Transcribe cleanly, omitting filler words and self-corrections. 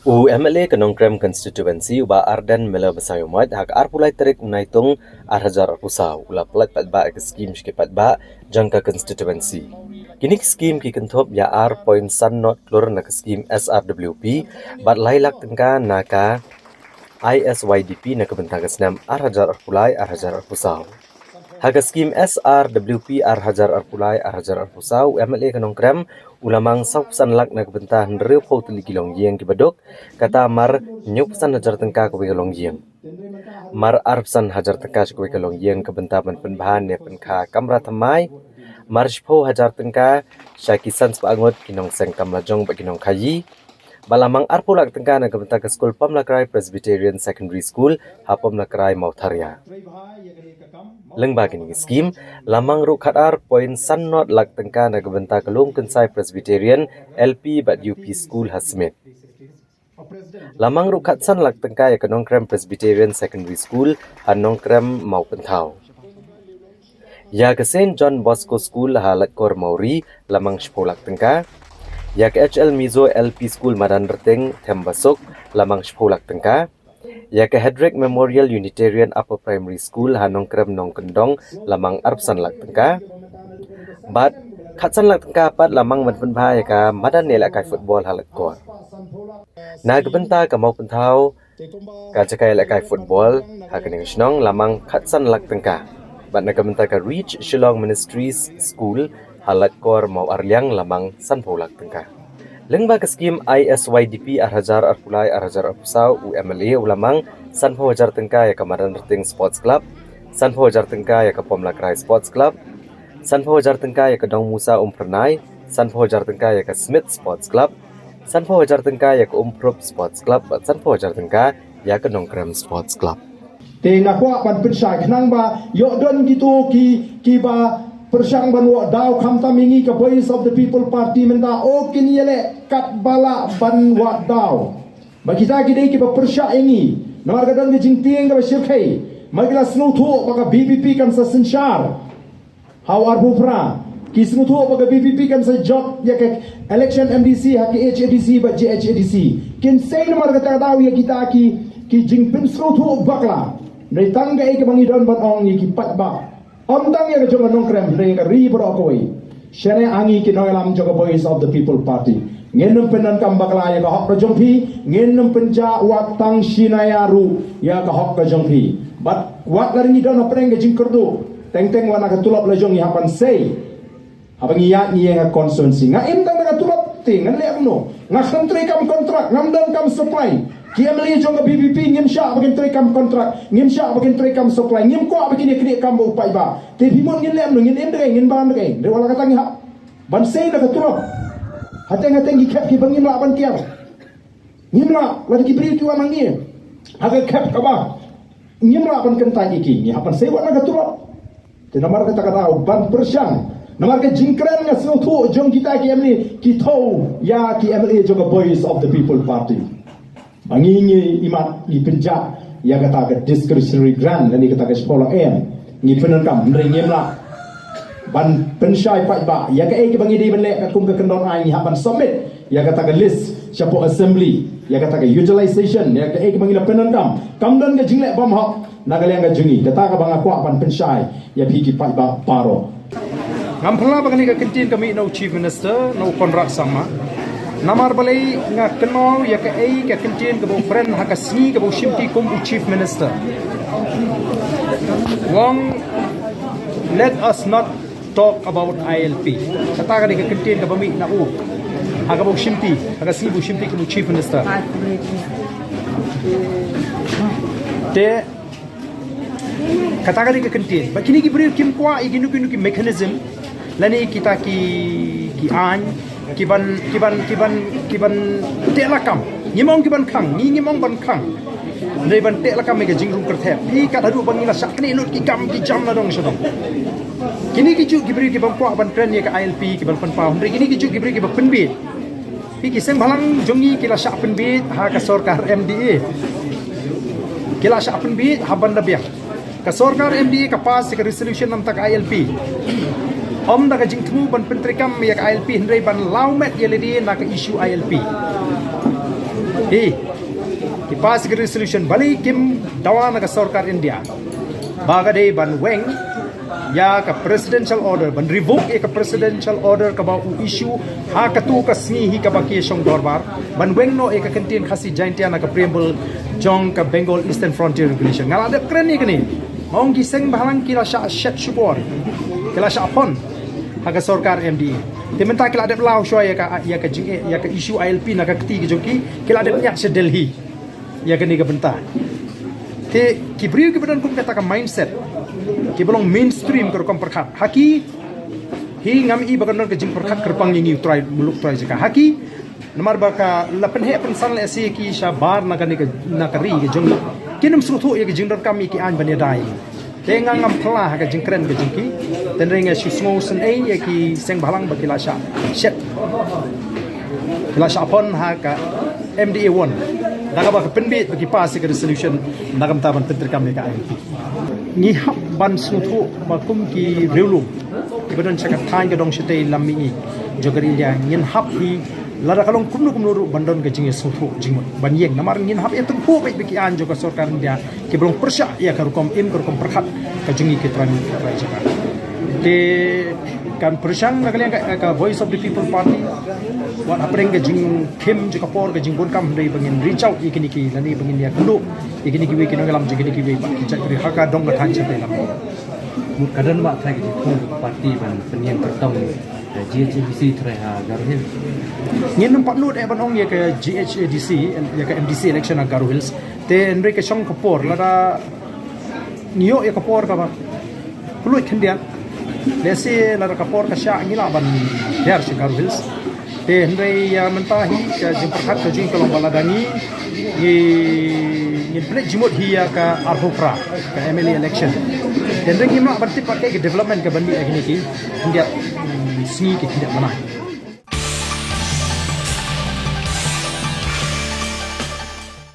UMLA Kanongkrem constituency uba Arden Mela Basayomad hak arpulai terik unaitung arhajar arpusau ula pelat patba ke skim patba jangka constituency. Kini skim ki kentop ya point san not klur na skim SRWP bat lailak tengka naka ISYDP na kebentang senam arhajar arpulai arhajar arpusau. Haga skim SRWP arhajar arpulai arhajar arpusau UMLA Kanongkrem ulamang sausan lak na kebentah nreu pau tuli kilong yang kibadok kata mar nyupsan hajar tengka ko kilong yang mar arpsan hajar tengka ko kilong yang kebentah man penbahan ne penkha kamra thamai mar shpo hajar tengka syakisan sepangot kinong seng kamlajong ba kinong khayi balamang arpulak tengka na kebentah ke skul Pamlakrai Presbyterian Secondary School hapom lakrai Mautharia. Lengba kini skim lamang rukadar point san not lak tengka na kebentah kelung kensai Presbyterian LP bat UP School Hasmit. Lamang rukat san lak tengka ya Kanongkrem Presbyterian Secondary School Hanongkrem mau pentau. Ya ke St. John Bosco School halat kor Mauri lamang shpolak tengka. Ya ke HL Mizo LP School Madan Reteng Tembasok lamang shpolak tengka. Ya ke Hedrick Memorial Unitarian Upper Primary School Hanongkrem Nong Kendong lamang arpsan lak tengka. Bat katsan lak tengka pat lamang manpenba ya ka madan nela kai football halat kor. Na gebenta ka mau pentau ka jakai lak kai football hakening snong lamang katsan lak tengka. Bat na gebenta ka Reach Shillong Ministries School halat kor mau arliang lamang sanpolak tengka. Lengba ke skim ISYDP arhajar arpulai arhajar arpusau UMLA ulamang sanpo hajar tengka ya Kamaran Reting Sports Club, sanpo hajar tengka ya ke Pamlakrai Sports Club, sanpo hajar tengka ya ke Dong Musa Pernai, sanpo hajar tengka ya ke Smith Sports Club, sanpo hajar tengka ya ke Prup Sports Club, sanpo hajar tengka ya ke Nongkrem Sports Club. Tengah kuat pan pensai kenang ba yok don gitu ki ba persang ban wa daw kham tamingi ka Voice of the People Party menta o kin yele kat bala ban wa daw ba kita gidei ki ba persha ini namar gadang di jingtieng ka shirkai magla snu thu ba ka BBP kan sa sinshar how arbu pra ki snu thu ba ka BBP kan sa job ya ka election MDC ha ki HADC ba JHADC kin sei namar gata daw ya kita ki jingpin snu thu bakla dai tangga e ka bangidon ban ong ki pat ba Ondang yang kejongan nongkrem mereka ribu rokoi. Shane angi kinoelam joga Voice of the People Party. Ngenum penan kambakla ya kahok kejongpi. Ngenum penja watang sinayaru ya kahok kejongpi. But wat lari ni dono pereng ke jingkerdu. Teng wana ketulap lejong ya hapan sei. Apa ngiyak ngiyak konsumensi. Ngaim tang ketulap ting ngalek no. Ngakentri kam kontrak ngamdan kam supply. Kia meli jong BBP ngim syak bagian trekam kontrak ngim syak bagian trekam supply ngim kuat begini kini kam upai ba te bimon ngin lem ngin em deng ngin ban deng de wala katang ha ban sei da katuro hateng gi kap ki bangim la ban kiam ngim la la ki bri tu amang ni aga kap ka ba ngim la ban kentai ki ni hapan sei wala katuro te nomor kata kata ban persyang nomor ke jingkren nga sutu jong kita ki emli ki thau ya ki emli jong Voice of the People Party Mangingi imat ni penjak ya kata ke discretionary grant dan ni kata ke sekolah ni penenkam meringim lah ban pensai pat ba ya ke ke bangi di benlek kat kum ke kendon ai ni hapan submit ya kata ke list siapa assembly ya kata ke utilization ya ke bangi la penenkam kamdan ke jinglek bam hak nagaliang ke jungi kata ke bang aku pan pensai ya piki pat ba paro ngampla bagani ke kentin kami no chief minister no kontrak sama Namar balai nga kenal ya ke ke kentin ke friend hakasni ke shimti kum chief minister. Wong let us not talk about ILP. Kata ka ke kentin ke bami na u. Aga bo shimti, hakasni bo shimti ke chief minister. Te kata ka ke kentin. Ba kini ki beri kim kwa iginu ki mechanism lani kita ki an kiban telakam ngimong kiban khang ngimong ban khang nei ban telakam mega jingrum kerthe pi ka hadu ban ngila sakni lut ki kam ki jam na dong sodong kini ki ju gibri ki ban kwa ban tren ye ka ILP ki ban pan pa hondri kini ki ju gibri ki ban penbit pi ki sem balang jongi ki la sak penbit ha ka sarkar MDA ki la sak penbit ha ban labia ka sarkar MDA ka pas ka resolution nam tak ILP Om nak jing temu ban pentrikam yak ILP hendrai ban laumet ye ledi nak isu ILP. ki pass ke resolution balik kim dawan ka sarkar India bagade ban weng ya ka presidential order ban revoke ka presidential order ka ba issue ha ka tu ka sni hi ka ba ki song dorbar ban weng no ka contain khasi jaintia na ka preamble jong ka Bengal Eastern Frontier Regulation ngala de kren ni kini mong gi seng balang kila sha shet shubor kila sha pon ha ka sarkar MDA tementa kila de lau shwa ya ka jing ya ka issue ILP na ka kti ki joki kila de nyak se Delhi ya ka ni ka benta te ki briu ki badan kum kata ka mindset ki belong mainstream ke kom perkhat haki hi ngam i bagan ke jing perkhat kerpang ngi try muluk try jika haki namar baka lapen he pen san le si ki sha bar na kan na kari ke jong kinum sruthu ye ke jing dor kami ki an bani dai te ngam ngam phla ha ke jing kren ke jing ki ten ringa shu smo sen ai ye ki seng balang bakila sha shet kila sha pon ha ka MDA 1 daga ba penbit bagi pass ke resolution nagam taban pentir kami ka ILP ni hap ban suthu bakum ki relu ibadan chakat thain ga dong shite lammi jogari ya ngin hap hi lara kalong kumnu kumnu bandon ga jingi suthu jing ban yeng namar ngin hap etung po be ki an joga sarkar dia ki belum persya ya karukom im karukom perkhat ka jingi ki tran jaka de kan persang nagalian ka Voice of the People Party wat apreng ga jing kim jika por ga jing bon kam dei bangin reach out ikini ki lani bangin ya kundu ikini ki we ki ngalam jing ki we ba ki kri haka dong ga than chate lam Kadang mak try ke parti ban penian pertong GHADC try ha Garuhil. ngin nampak nut ban ong ya ke GHADC ya ke MDC election ag Garo Hills te enre ke song kopor lada niyo ya kopor ka ba kulut kendian lesi lada kopor ka sya ngila ban der si Garo Hills te enre ya mentahi ke jing perkhat ke jing kolong baladani ni plek jimut hiya ka Arhopra ka MLA election dan ringi mak berarti pakai ke development ke bandi ini ki hendak seni ke tidak mana